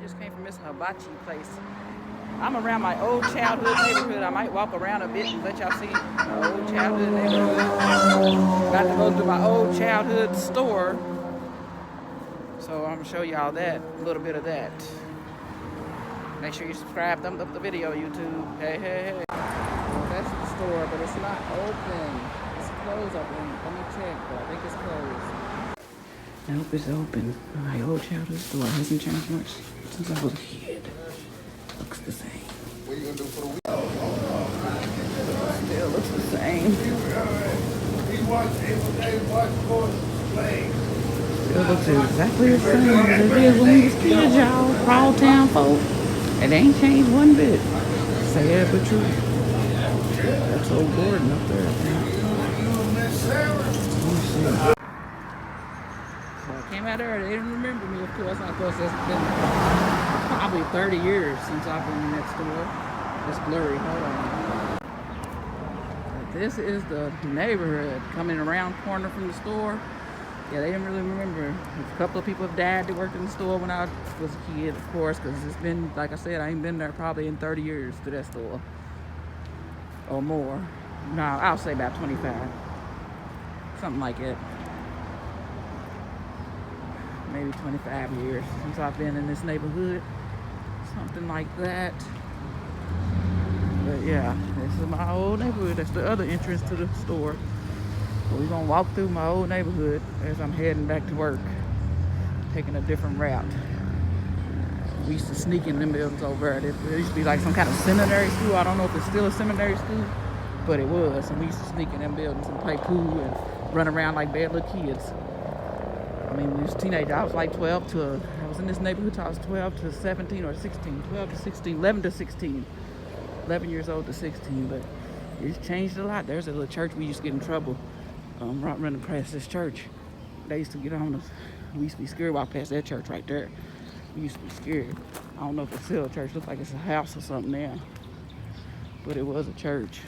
Just came from this hibachi place. I'm around my old childhood neighborhood. I might walk around a bit and let y'all see my old childhood neighborhood. Got to go to my old childhood store. So I'm gonna show y'all that, a little bit of that. Make sure you subscribe, thumbs up the video, YouTube. Hey, hey, hey. Well, that's the store, but it's not open. It's closed, I think. Let me check, but I think it's closed. I hope it's open. My old childhood store hasn't changed much since I was a kid. Looks the same. What are you gonna do for the week? Still looks the same. Still looks exactly the same as it did when we was kids, y'all. PRALLTOWN folk. It ain't changed one bit. Sad but true. That's old Gordon up there, I think. So I came out there, they didn't remember me, of course. Of course, it's been probably 30 years since I've been in that store. It's blurry, hold on. But this is the neighborhood coming around corner from the store. Yeah, they didn't really remember. A couple of people have died that worked in the store when I was a kid, of course, because it's been, like I said, I ain't been there probably in 30 years to that store. Or more. No, I'll say about 25. Something like it. Maybe 25 years since I've been in this neighborhood. Something like that. But yeah, this is my old neighborhood. That's the other entrance to the store. We're gonna walk through my old neighborhood as I'm heading back to work, taking a different route. We used to sneak in them buildings over there. There used to be like some kind of seminary school. I don't know if it's still a seminary school, but it was. And we used to sneak in them buildings and play pool and run around like bad little kids. I mean, we was teenagers. I was like 12 to, I was in this neighborhood till I was 12 to 17 or 16, 12 to 16, 11 to 16, 11 years old to 16, but it's changed a lot. There's a little church we used to get in trouble. Running past this church, they used to get on us. We used to be scared walk past that church right there. We used to be scared. I don't know if it's still a church. Looks like it's a house or something now, but it was a church.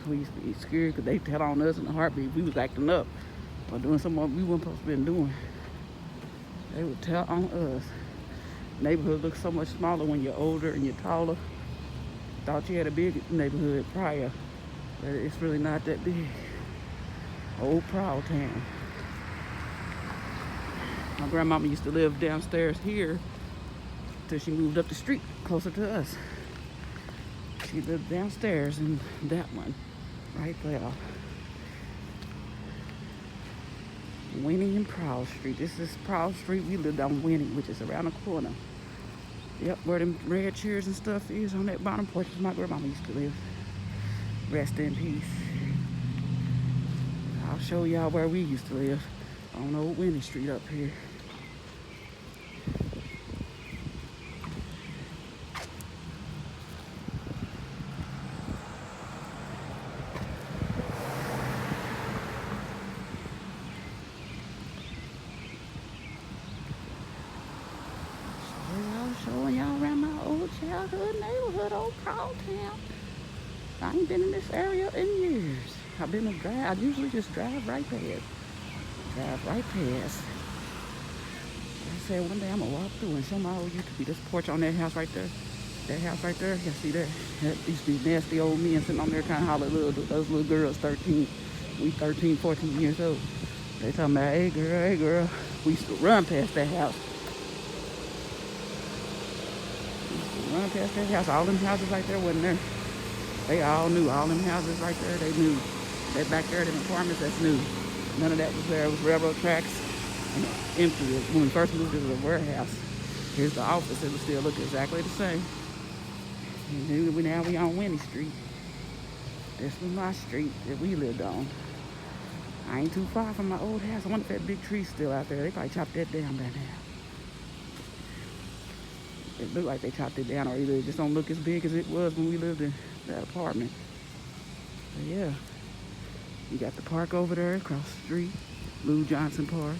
We used to be scared because they tell on us in a heartbeat. We was acting up or doing something we weren't supposed to be doing. They would tell on us. Neighborhood looks so much smaller when you're older and you're taller. Thought you had a big neighborhood prior. But it's really not that big. Old PRALLTOWN. My grandmama used to live downstairs here till she moved up the street closer to us. She lived downstairs in that one, right there. Winnie and Prowl Street. This is Prowl Street. We lived on Winnie, which is around the corner. Yep, where them red chairs and stuff is on that bottom porch is my grandmama used to live. Rest in peace. I'll show y'all where we used to live on old Winnie Street up here. Showing y'all around my old childhood neighborhood, old PRALLTOWN. I ain't been in this area in years. I've been a drive. I usually just drive right past. Drive right past. I said one day I'm gonna walk through and show my old YouTube. This porch on that house right there. That house right there. You see that? That used to be nasty old men sitting on there trying to holler at those little girls 13. We 13, 14 years old. They talking about, hey girl, hey girl. We used to run past that house. We used to run past that house. All them houses right there wasn't there. They all knew. All them houses right there, they knew. That back there, them apartments, that's new. None of that was there. It was railroad tracks and empty. When we first moved, it was a warehouse. Here's the office. It would still look exactly the same. And now we on Winnie Street. This was my street that we lived on. I ain't too far from my old house. I wonder if that big tree's still out there. They probably chopped that down by now. It looked like they chopped it down, or either it just don't look as big as it was when we lived in that apartment. But yeah, you got the park over there across the street, Lou Johnson Park.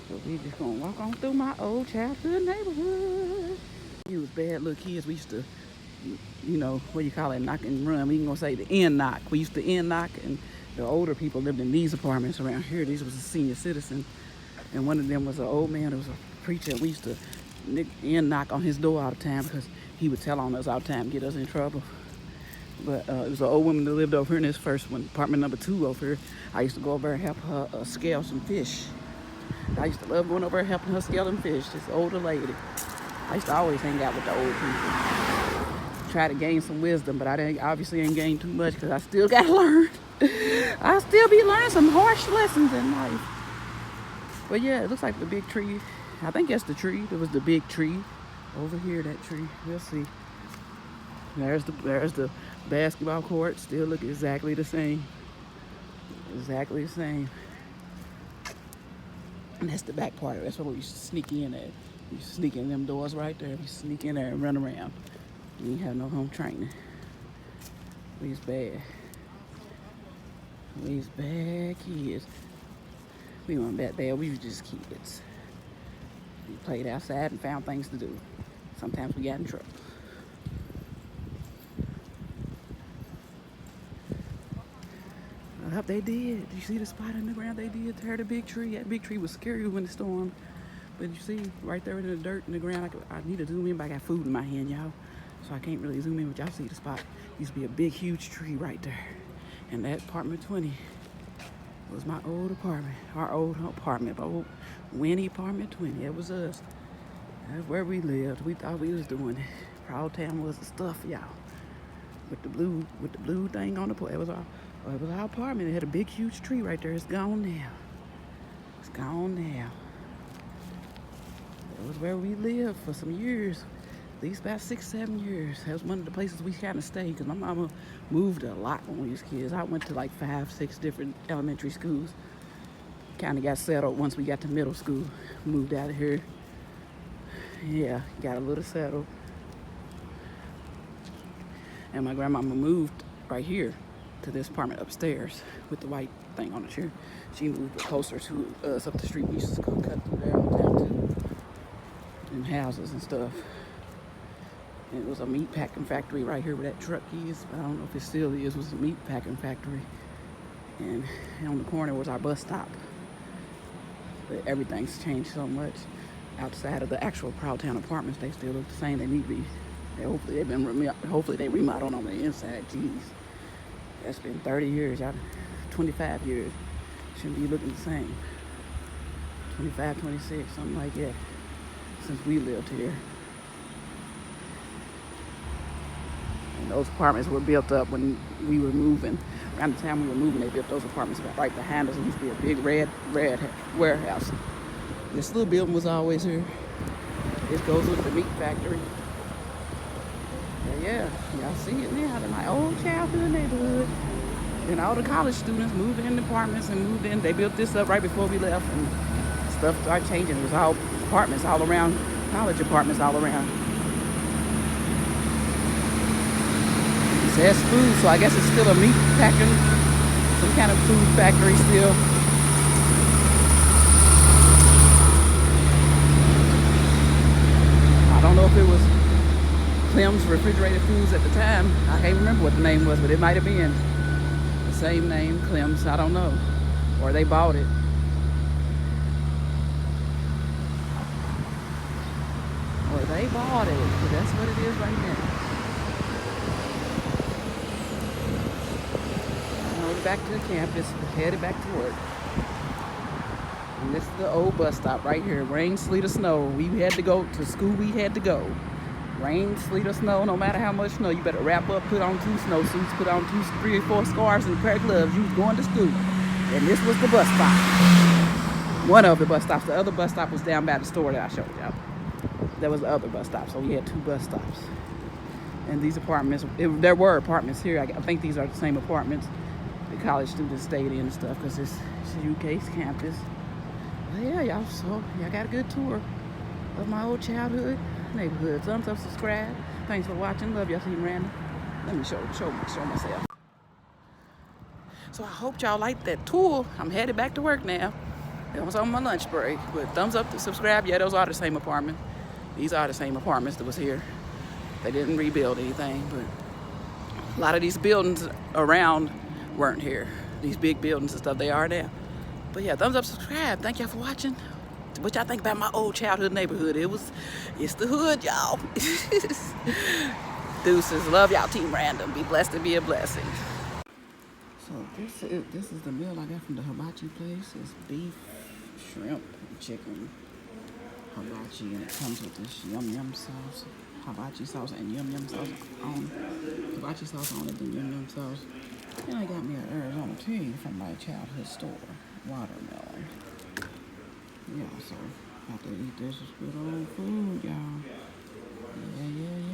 So we just gonna walk on through my old childhood neighborhood. We was bad little kids. We used to, you know, what do you call it, knock and run. We ain't gonna say the end knock. We used to end knock, and the older people lived in these apartments around here. These was a senior citizen And one of them was an old man. It was a preacher. We used to knock on his door all the time because he would tell on us all the time, get us in trouble. But it was an old woman that lived over here in this first one, apartment number 2 over here. I used to go over and help her scale some fish. I used to love going over and helping her scale them fish, this older lady. I used to always hang out with the old people. Try to gain some wisdom, but I obviously ain't gained too much because I still got to learn. I still be learning some harsh lessons in life. But yeah, it looks like the big tree. I think that's the tree. There was the big tree over here, that tree. We'll see. There's the basketball court. Still look exactly the same. Exactly the same. And that's the back part of it. That's where we used to sneak in at. We used to sneak in them doors right there. We sneak in there and run around. We didn't have no home training. We was bad. We was bad kids. We weren't that bad. We were just kids. We played outside and found things to do. Sometimes we got in trouble. Up they did. You see the spot in the ground? They did tear the big tree. That big tree was scary when it stormed. But you see, right there in the dirt in the ground, I need to zoom in, but I got food in my hand, y'all. So I can't really zoom in, but y'all see the spot. Used to be a big, huge tree right there. And that apartment 20 was my old apartment. Our old apartment, old Winnie apartment 20. It was us. That's where we lived. We thought we was doing it. PRALLTOWN was the stuff, y'all. With the blue thing on the porch. It was our apartment. It had a big, huge tree right there. It's gone now. It's gone now. That was where we lived for some years. At least about 6-7 years. That was one of the places we kind of stayed because my mama moved a lot when we was kids. I went to like 5-6 different elementary schools. Kind of got settled once we got to middle school. Moved out of here. Yeah, got a little settled. And my grandmama moved right here to this apartment upstairs with the white thing on the chair. She moved closer to us up the street. We used to go cut through there all the time too. In houses and stuff. And it was a meat packing factory right here where that truck is. I don't know if it still is. It was a meat packing factory. And on the corner was our bus stop. But everything's changed so much. Outside of the actual PRALLTOWN apartments, they still look the same. They need to be. Hopefully they remodeled on the inside. Jeez, that's been 30 years, y'all. 25 years. Shouldn't be looking the same. 25, 26, something like that. Since we lived here. And those apartments were built up when we were moving. Around the time we were moving, they built those apartments right behind us. It used to be a big red warehouse. This little building was always here. This goes with the meat factory. But yeah, y'all see it now in my old childhood neighborhood. And all the college students moved in apartments and moved in. They built this up right before we left, and stuff started changing. It was all apartments all around, college apartments all around. It says food, so I guess it's still a meat packing, some kind of food factory still. I don't know if it was Clem's Refrigerated Foods at the time. I can't remember what the name was, but it might have been the same name, Clem's. I don't know. Or they bought it. Or they bought it. But that's what it is right now. Now we're back to the campus, headed back to work. And this is the old bus stop right here. Rain, sleet, or snow. We had to go to school. We had to go. Rain, sleet, or snow, no matter how much snow, you better wrap up, put on 2 snowsuits, put on 2, 3, or 4 scarves and a pair of gloves. You was going to school. And this was the bus stop. One of the bus stops. The other bus stop was down by the store that I showed y'all. That was the other bus stop. So we had 2 bus stops. And these apartments, there were apartments here. I think these are the same apartments the college students stayed in and stuff because it's UK's campus. But yeah, y'all, so y'all got a good tour of my old childhood neighborhood. Thumbs up, subscribe. Thanks for watching. Love y'all. Team Random. Let me show myself. So I hope y'all liked that tour. I'm headed back to work now. I was on my lunch break. But thumbs up to subscribe. Yeah, those are the same apartments. These are the same apartments that was here. They didn't rebuild anything, but a lot of these buildings around weren't here. These big buildings and stuff, they are there. But yeah, thumbs up, subscribe. Thank y'all for watching. What y'all think about my old childhood neighborhood? It's the hood, y'all. Deuces. Love y'all, Team Random. Be blessed and be a blessing. So this is the meal I got from the hibachi place. It's beef, shrimp, chicken, hibachi, and it comes with this yum yum sauce, hibachi sauce, and yum yum sauce on hibachi sauce on it, and yum yum sauce. And I got me an Arizona tea from my childhood store, watermelon. Yeah, so have to eat this good old food, y'all. Yeah.